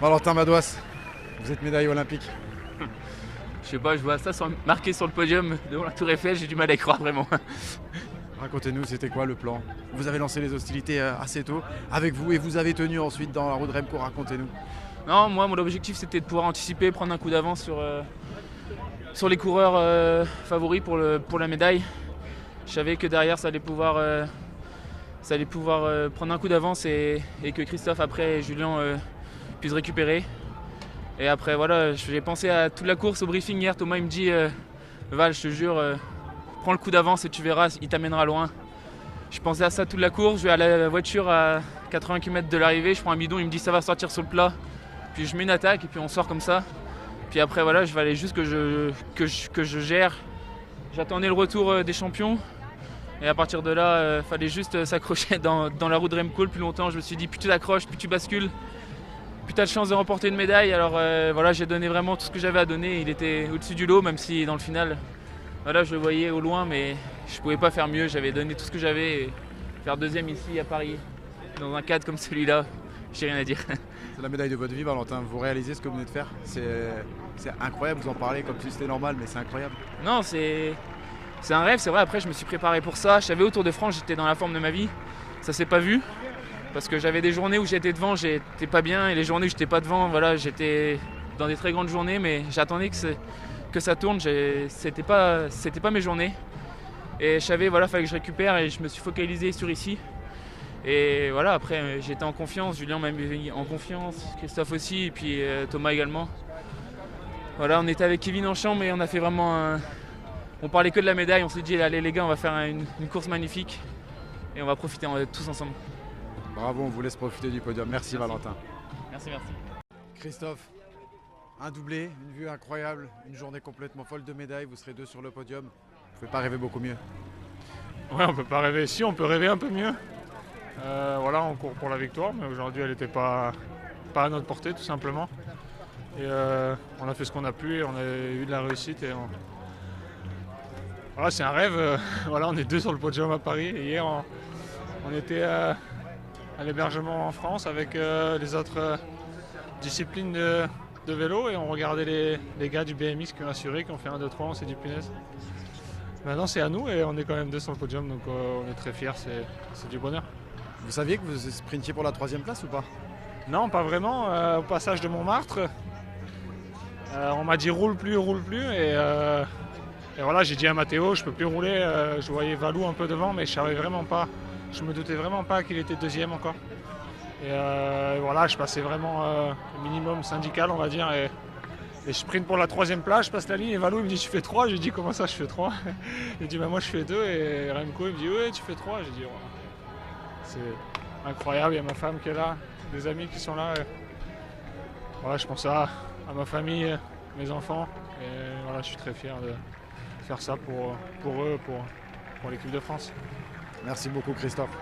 Valentin Madouas, vous êtes médaillé olympique. Je sais pas, je vois ça marqué sur le podium devant la Tour Eiffel, j'ai du mal à y croire vraiment. Racontez-nous, c'était quoi le plan? Vous avez lancé les hostilités assez tôt avec vous et vous avez tenu ensuite dans la roue de Remco, racontez-nous. Non, moi mon objectif c'était de pouvoir anticiper, prendre un coup d'avance sur les coureurs favoris pour la médaille. Je savais que derrière ça allait pouvoir prendre un coup d'avance et que Christophe après et Julien puissent récupérer. Et après voilà, j'ai pensé à toute la course au briefing hier. Thomas il me dit Val, je te jure, prends le coup d'avance et tu verras, il t'amènera loin. Je pensais à ça toute la course, je vais à la voiture à 80 km de l'arrivée, je prends un bidon, il me dit ça va sortir sur le plat. Puis je mets une attaque et puis on sort comme ça. Puis après voilà, je vais aller juste que je gère. J'attendais le retour des champions. Et à partir de là, fallait juste s'accrocher dans la roue de Remco le plus longtemps. Je me suis dit, plus tu t'accroches, plus tu bascules, plus tu as de chance de remporter une médaille. Alors voilà, j'ai donné vraiment tout ce que j'avais à donner. Il était au-dessus du lot, même si dans le final, voilà, je le voyais au loin, mais je pouvais pas faire mieux. J'avais donné tout ce que j'avais. Et faire deuxième ici à Paris, dans un cadre comme celui-là, j'ai rien à dire. C'est la médaille de votre vie, Valentin. Vous réalisez ce que vous venez de faire? C'est incroyable, vous en parlez comme si c'était normal, mais c'est incroyable. Non, c'est un rêve, c'est vrai. Après, je me suis préparé pour ça. Je savais au Tour de France, j'étais dans la forme de ma vie. Ça s'est pas vu parce que j'avais des journées où j'étais devant, j'étais pas bien, et les journées où j'étais pas devant, voilà, j'étais dans des très grandes journées, mais j'attendais que ça tourne. C'était pas mes journées. Et je savais, voilà, fallait que je récupère et je me suis focalisé sur ici. Et voilà, après, j'étais en confiance. Julien m'a mis en confiance, Christophe aussi, et puis Thomas également. Voilà, on était avec Kevin en chambre et on a fait vraiment on parlait que de la médaille, on s'est dit allez les gars, on va faire une course magnifique et on va profiter tous ensemble. Bravo, on vous laisse profiter du podium. Merci. Valentin. Merci. Christophe, un doublé, une vue incroyable, une journée complètement folle de médailles, vous serez deux sur le podium. Vous ne pouvez pas rêver beaucoup mieux. Ouais, on peut pas rêver. Si, on peut rêver un peu mieux. Voilà, on court pour la victoire, mais aujourd'hui elle n'était pas à notre portée tout simplement. Et on a fait ce qu'on a pu et on a eu de la réussite. Voilà, c'est un rêve. Voilà, on est deux sur le podium à Paris. Et hier, on était à l'hébergement en France avec les autres disciplines de vélo et on regardait les gars du BMX qui ont assuré, qui ont fait 1, 2, 3, on s'est dit punaise. Maintenant c'est à nous et on est quand même deux sur le podium, donc on est très fiers, c'est du bonheur. Vous saviez que vous sprintiez pour la 3e place ou pas? Non, pas vraiment. Au passage de Montmartre, on m'a dit roule plus et voilà, j'ai dit à Matteo je peux plus rouler. Je voyais Valou un peu devant, mais je savais vraiment pas, je me doutais vraiment pas qu'il était deuxième encore. Et voilà, je passais vraiment le minimum syndical on va dire et je sprint pour la 3e place, je passe la ligne et Valou il me dit tu fais 3, je lui dis comment ça je fais 3? Il dit bah moi je fais 2 et Remco il me dit ouais tu fais 3, j'ai dit ouais. C'est incroyable, il y a ma femme qui est là, des amis qui sont là. Et voilà, je pense à ma famille, mes enfants et voilà, je suis très fier de faire ça pour eux, pour l'équipe de France. Merci beaucoup Christophe.